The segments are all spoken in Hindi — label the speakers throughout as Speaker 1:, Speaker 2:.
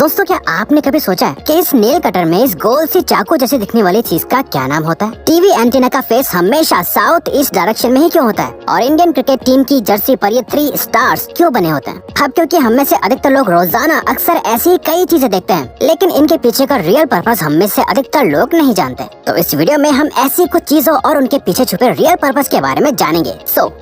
Speaker 1: दोस्तों, क्या आपने कभी सोचा है कि इस नेल कटर में इस गोल सी चाकू जैसे दिखने वाली चीज का क्या नाम होता है? टीवी एंटीना का फेस हमेशा साउथ ईस्ट डायरेक्शन में ही क्यों होता है? और इंडियन क्रिकेट टीम की जर्सी पर ये 3 स्टार्स क्यों बने होते हैं? अब क्योंकि हम में से अधिकतर लोग रोजाना अक्सर ऐसी कई चीजें देखते हैं, लेकिन इनके पीछे का रियल पर्पस हम में से अधिकतर लोग नहीं जानते। तो इस वीडियो में हम ऐसी कुछ चीजों और उनके पीछे छुपे रियल पर्पस के बारे में जानेंगे।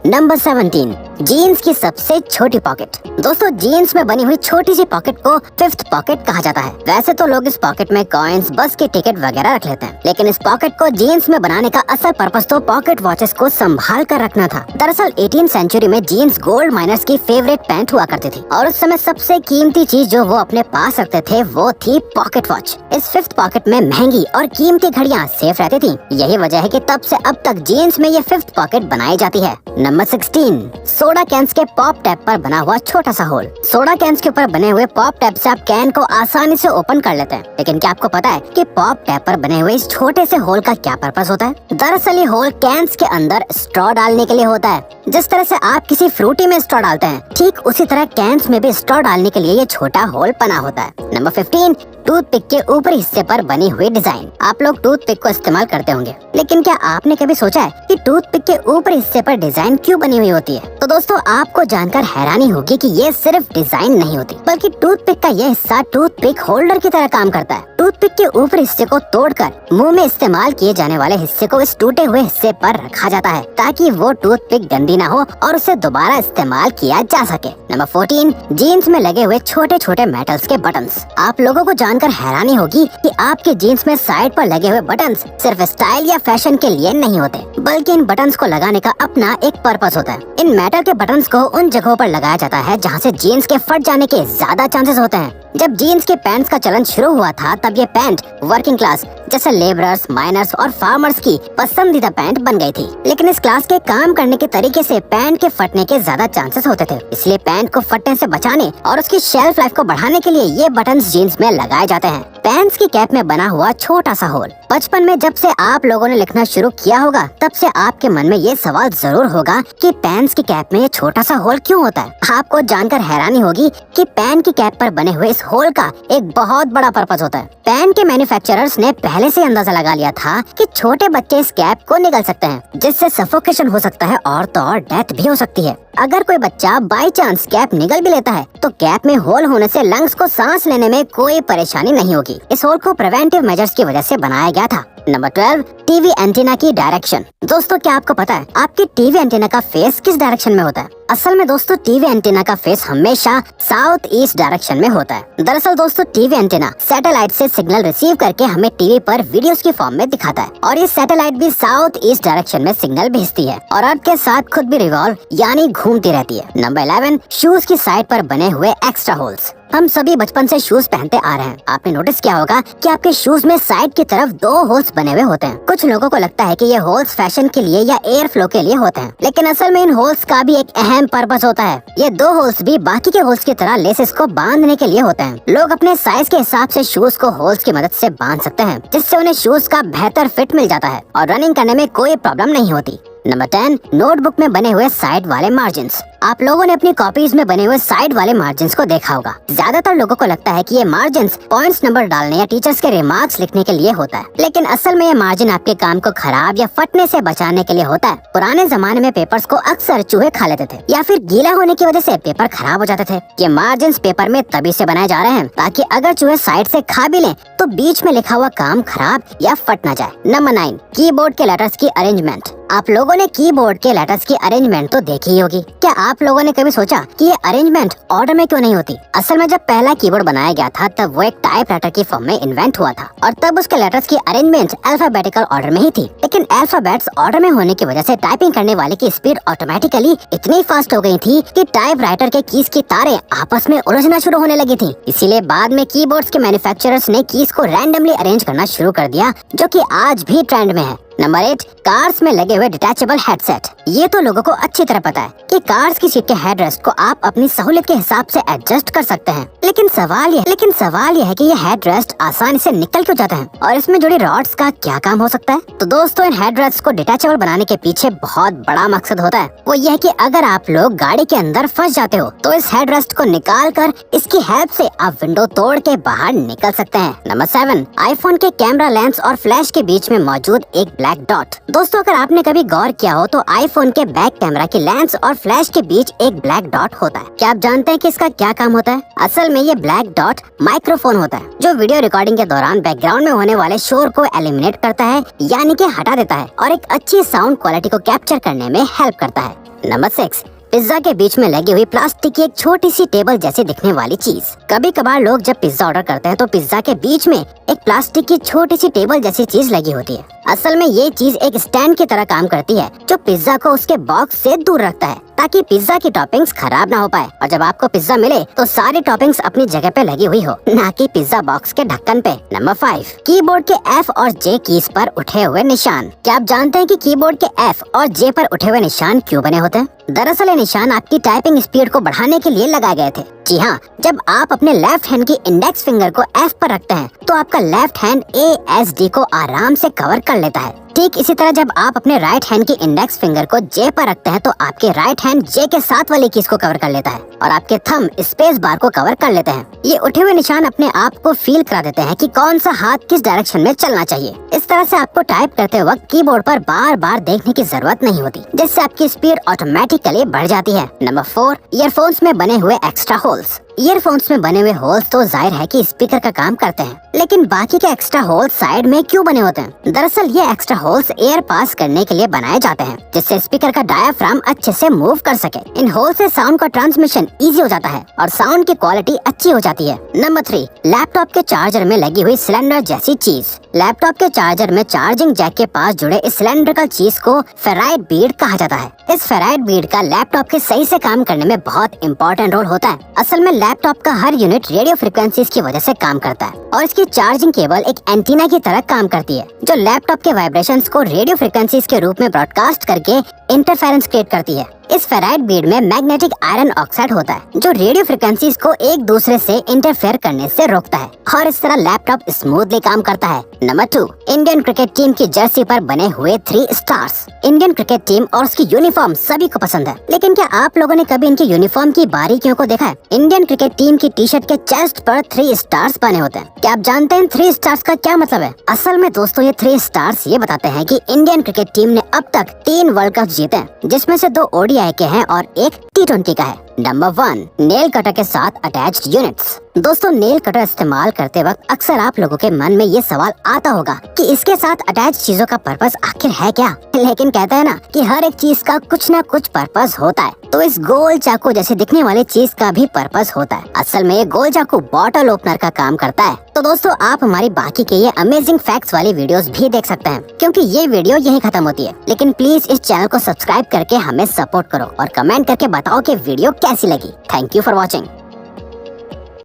Speaker 1: नंबर 17, जीन्स की सबसे छोटी पॉकेट। दोस्तों, जीन्स में बनी हुई छोटी सी पॉकेट को 5th पॉकेट कहा जाता है। वैसे तो लोग इस पॉकेट में कॉइन्स, बस के टिकट वगैरह रख लेते हैं, लेकिन इस पॉकेट को जीन्स में बनाने का असल पर्पस तो पॉकेट वॉचेस को संभाल कर रखना था। दरअसल 18th सेंचुरी में जीन्स गोल्ड माइनर्स की फेवरेट पैंट हुआ करती थी और उस समय सबसे कीमती चीज जो वो अपने पास रखते थे वो थी पॉकेट वॉच। इस 5th पॉकेट में महंगी और कीमती घड़ियां सेफ रहती थी। यही वजह है कि तब से अब तक जीन्स में ये 5th पॉकेट बनाई जाती है। नंबर 16, सोडा कैंस के पॉप टैप पर बना हुआ छोटा सा होल। सोडा कैंस के ऊपर बने हुए पॉप टैप से आप कैन को आसानी से ओपन कर लेते हैं, लेकिन क्या आपको पता है कि पॉप टैप पर बने हुए इस छोटे से होल का क्या पर्पस होता है? दरअसल ये होल कैंस के अंदर स्ट्रॉ डालने के लिए होता है। जिस तरह से आप किसी फ्रूटी में स्ट्रॉ डालते हैं, ठीक उसी तरह कैंस में भी स्ट्रॉ डालने के लिए ये छोटा होल बना होता है। नंबर 15, टूथपिक के ऊपरी हिस्से पर बनी हुई डिजाइन। आप लोग टूथपिक को इस्तेमाल करते होंगे, लेकिन क्या आपने कभी सोचा है कि टूथपिक के ऊपरी हिस्से पर डिजाइन क्यों बनी हुई होती है? तो दोस्तों, आपको जानकर हैरानी होगी कि ये सिर्फ डिजाइन नहीं होती, बल्कि टूथपिक का ये हिस्सा टूथपिक होल्डर की तरह काम करता है। टूथपिक के ऊपरी हिस्से को तोड़कर मुंह में इस्तेमाल किए जाने वाले हिस्से को इस टूटे हुए हिस्से पर रखा जाता है, ताकि वो टूथपिक गंदी ना हो और उसे दोबारा इस्तेमाल किया जा सके। नंबर 14, जीन्स में लगे हुए छोटे छोटे मेटल्स के बटन्स। आप लोगों को जानकर हैरानी होगी कि आपके जीन्स में साइड पर लगे हुए बटन्स सिर्फ स्टाइल या फैशन के लिए नहीं होते, बल्कि इन बटन्स को लगाने का अपना एक पर्पस होता है। इन मेटल के बटन्स को उन जगहों पर लगाया जाता है जहाँ से जीन्स के फट जाने के ज्यादा चांसेस होते हैं। जब जीन्स के पैंट्स का चलन शुरू हुआ था, तब ये पैंट वर्किंग क्लास जैसे लेबरर्स, माइनर्स और फार्मर्स की पसंदीदा पैंट बन गई थी। लेकिन इस क्लास के काम करने के तरीके से पैंट के फटने के ज्यादा चांसेस होते थे, इसलिए पैंट को फटने से बचाने और उसकी शेल्फ लाइफ को बढ़ाने के लिए ये बटन्स जीन्स में लगाए जाते हैं। पैंट्स की कैप में बना हुआ छोटा सा होल। बचपन में जब से आप लोगों ने लिखना शुरू किया होगा, तब से आपके मन में ये सवाल जरूर होगा कि पैंट्स की कैप में ये छोटा सा होल क्यों होता है? आपको जानकर हैरानी होगी कि पैंट की कैप पर बने हुए इस होल का एक बहुत बड़ा पर्पस होता है। पैंट के मैन्युफैक्चरर्स ने पहले से अंदाजा लगा लिया था कि छोटे बच्चे इस कैप को निगल सकते हैं, जिससे सफोकेशन हो सकता है और तो और डेथ भी हो सकती है। अगर कोई बच्चा बाई चांस कैप निगल भी लेता है, तो कैप में होल होने से लंग्स को सांस लेने में कोई परेशानी नहीं होगी। इस होल को प्रिवेंटिव मेजर्स की वजह से बनाया गया था। नंबर 12, टीवी एंटीना की डायरेक्शन। दोस्तों, क्या आपको पता है आपकी टीवी एंटीना का फेस किस डायरेक्शन में होता है? असल में दोस्तों, टीवी एंटीना का फेस हमेशा साउथ ईस्ट डायरेक्शन में होता है। दरअसल दोस्तों, टीवी एंटीना सैटेलाइट से सिग्नल रिसीव करके हमें टीवी पर वीडियोस की फॉर्म में दिखाता है, और ये सैटेलाइट भी साउथ ईस्ट डायरेक्शन में सिग्नल भेजती है और अर्थ के साथ खुद भी रिवॉल्व यानी घूमती रहती है। नंबर 11, शूज की साइड पर बने हुए एक्स्ट्रा होल्स। हम सभी बचपन से शूज पहनते आ रहे हैं। आपने नोटिस किया होगा कि आपके शूज में साइड की तरफ 2 होल्स बने हुए होते हैं। कुछ लोगों को लगता है कि ये होल्स फैशन के लिए या एयर फ्लो के लिए होते हैं, लेकिन असल में इन होल्स का भी एक अहम पर्पस होता है। ये 2 होल्स भी बाकी के होल्स की तरह लेसेस को बांधने के लिए होते हैं। लोग अपने साइज के हिसाब से शूज को होल्स की मदद से बांध सकते हैं, जिससे उन्हें शूज का बेहतर फिट मिल जाता है और रनिंग करने में कोई प्रॉब्लम नहीं होती। नंबर 10, नोटबुक में बने हुए साइड वाले मार्जिन्स। आप लोगों ने अपनी कॉपीज में बने हुए साइड वाले मार्जिन्स को देखा होगा। ज्यादातर लोगों को लगता है कि ये मार्जिन्स पॉइंट्स नंबर डालने या टीचर्स के रिमार्क्स लिखने के लिए होता है, लेकिन असल में ये मार्जिन आपके काम को खराब या फटने से बचाने के लिए होता है। पुराने जमाने में पेपर्स को अक्सर चूहे खा लेते थे या फिर गीला होने की वजह से पेपर खराब हो जाते थे। ये मार्जिन्स पेपर में तभी से बनाए जा रहे हैं ताकि अगर चूहे साइड से खा भी लें तो बीच में लिखा हुआ काम खराब या फट ना जाए। नंबर 9, कीबोर्ड के लेटर्स की अरेंजमेंट। आप लोगों ने कीबोर्ड के लेटर्स की अरेंजमेंट तो देखी ही होगी। क्या आप लोगों ने कभी सोचा कि ये अरेंजमेंट ऑर्डर में क्यों नहीं होती? असल में जब पहला कीबोर्ड बनाया गया था, तब वो एक टाइपराइटर की फॉर्म में इन्वेंट हुआ था और तब उसके लेटर्स की अरेंजमेंट अल्फाबेटिकल ऑर्डर में ही थी। लेकिन अल्फाबेट्स ऑर्डर में होने की वजह से टाइपिंग करने वाले की स्पीड ऑटोमेटिकली इतनी फास्ट हो गई थी कि टाइपराइटर के कीज की तारें आपस में उलझना शुरू होने लगी थी। इसीलिए बाद में कीबोर्ड्स के मैन्युफैक्चरर्स ने कीज को रैंडमली अरेंज करना शुरू कर दिया, जो कि आज भी ट्रेंड में है। नंबर 8, कार्स में लगे हुए डिटैचेबल हेडसेट। ये तो लोगों को अच्छी तरह पता है कि कार्स की सीट के हेडरेस्ट को आप अपनी सहूलियत के हिसाब से एडजस्ट कर सकते हैं, लेकिन सवाल यह है कि ये हेडरेस्ट आसानी से निकल क्यों जाता है और इसमें जुड़ी रॉड्स का क्या काम हो सकता है। तो दोस्तों, इन हेडरेस्ट को डिटैचेबल बनाने के पीछे बहुत बड़ा मकसद होता है। वो यह है कि अगर आप लोग गाड़ी के अंदर फंस जाते हो तो इस हेडरेस्ट को निकाल कर इसकी हेल्प से आप विंडो तोड़ के बाहर निकल सकते हैं। नंबर 7, आईफोन के कैमरा लेंस और फ्लैश के बीच में मौजूद एक ब्लैक डॉट। दोस्तों, अगर आपने कभी गौर किया हो तो आईफोन के बैक कैमरा के लेंस और फ्लैश के बीच एक ब्लैक डॉट होता है। क्या आप जानते हैं कि इसका क्या काम होता है? असल में ये ब्लैक डॉट माइक्रोफोन होता है जो वीडियो रिकॉर्डिंग के दौरान बैकग्राउंड में होने वाले शोर को एलिमिनेट करता है, यानी कि हटा देता है और एक अच्छी साउंड क्वालिटी को कैप्चर करने में हेल्प करता है। नंबर 6, पिज्जा के बीच में लगी हुई प्लास्टिक की एक छोटी सी टेबल जैसी दिखने वाली चीज। कभी कभार लोग जब पिज्जा ऑर्डर करते हैं तो पिज्जा के बीच में एक प्लास्टिक की छोटी सी टेबल जैसी चीज लगी होती है। असल में ये चीज एक स्टैंड की तरह काम करती है जो पिज्जा को उसके बॉक्स से दूर रखता है ताकि पिज्जा की टॉपिंग्स खराब ना हो पाए और जब आपको पिज्जा मिले तो सारी टॉपिंग्स अपनी जगह पे लगी हुई हो, ना कि पिज्जा बॉक्स के ढक्कन पे। नंबर 5, कीबोर्ड के F और J कीज पर उठे हुए निशान। क्या आप जानते हैं कि कीबोर्ड के F और J पर उठे हुए निशान क्यों बने होते हैं? दरअसल ये निशान आपकी टाइपिंग स्पीड को बढ़ाने के लिए लगाए गए थे। जी हाँ, जब आप अपने लेफ्ट हैंड की इंडेक्स फिंगर को F पर रखते हैं तो आपका लेफ्ट हैंड ASD को आराम से कवर कर लेता है। ठीक इसी तरह जब आप अपने राइट हैंड की इंडेक्स फिंगर को J पर रखते हैं तो आपके राइट हैंड J के साथ वाली कीज को कवर कर लेता है और आपके थंब स्पेस बार को कवर कर लेते हैं। ये उठे हुए निशान अपने आप को फील करा देते हैं कि कौन सा हाथ किस डायरेक्शन में चलना चाहिए। इस तरह से आपको टाइप करते वक्त कीबोर्ड पर बार बार देखने की जरूरत नहीं होती, जिससे आपकी स्पीड ऑटोमेटिकली बढ़ जाती है। नंबर 4, ईयरफोन्स में बने हुए एक्स्ट्रा होल्स। ईयरफोन्स में बने हुए होल्स तो जाहिर है कि स्पीकर का काम करते हैं, लेकिन बाकी के एक्स्ट्रा होल्स साइड में क्यों बने होते हैं? दरअसल ये एक्स्ट्रा होल्स एयर पास करने के लिए बनाए जाते हैं, जिससे स्पीकर का डायाफ्राम अच्छे से मूव कर सके। इन होल से साउंड का ट्रांसमिशन इजी हो जाता है और साउंड की क्वालिटी अच्छी हो जाती है। नंबर 3, लैपटॉप के चार्जर में लगी हुई सिलेंडर जैसी चीज। लैपटॉप के चार्जर में चार्जिंग जैक के पास जुड़े इस सिलेंड्रिकल चीज को फेराइट बीड कहा जाता है। इस फेराइट बीड का लैपटॉप के सही से काम करने में बहुत इंपॉर्टेंट रोल होता है। असल में लैपटॉप का हर यूनिट रेडियो फ्रिक्वेंसीज की वजह से काम करता है और इसकी चार्जिंग केबल एक एंटीना की तरह काम करती है जो लैपटॉप के वाइब्रेशंस को रेडियो फ्रिक्वेंसीज के रूप में ब्रॉडकास्ट करके इंटरफेरेंस क्रिएट करती है। इस फेराइट बीड में मैग्नेटिक आयरन ऑक्साइड होता है जो रेडियो फ्रिक्वेंसीज को एक दूसरे से इंटरफेयर करने से रोकता है और इस तरह लैपटॉप स्मूथली काम करता है। नंबर 2, इंडियन क्रिकेट टीम की जर्सी पर बने हुए 3 स्टार्स। इंडियन क्रिकेट टीम और उसकी यूनिफॉर्म सभी को पसंद है, लेकिन क्या आप लोगों ने कभी इनकी यूनिफॉर्म की बारीकियों को देखा है? इंडियन क्रिकेट टीम की टी शर्ट के चेस्ट पर 3 स्टार्स बने होते हैं। क्या आप जानते हैं 3 स्टार्स का क्या मतलब है? असल में दोस्तों, ये 3 स्टार्स ये बताते हैं कि इंडियन क्रिकेट टीम ने अब तक 3 वर्ल्ड कप जीते हैं, जिसमें से 2 ODI के हैं और एक T20 का है। नंबर 1, नेल कटर के साथ अटैच्ड यूनिट्स। दोस्तों, नेल कटर इस्तेमाल करते वक्त अक्सर आप लोगों के मन में ये सवाल आता होगा कि इसके साथ अटैच चीजों का पर्पस आखिर है क्या? लेकिन कहते हैं ना कि हर एक चीज का कुछ ना कुछ पर्पस होता है, तो इस गोल चाकू जैसे दिखने वाली चीज का भी पर्पस होता है। असल में ये गोल चाकू बॉटल ओपनर का काम करता है। तो दोस्तों, आप हमारी बाकी के ये अमेजिंग फैक्ट्स वाली वीडियोस भी देख सकते हैं, क्योंकि ये वीडियो यही खत्म होती है। लेकिन प्लीज इस चैनल को सब्सक्राइब करके हमें सपोर्ट करो और कमेंट करके बताओ कि वीडियो कैसी लगी। Thank you for watching.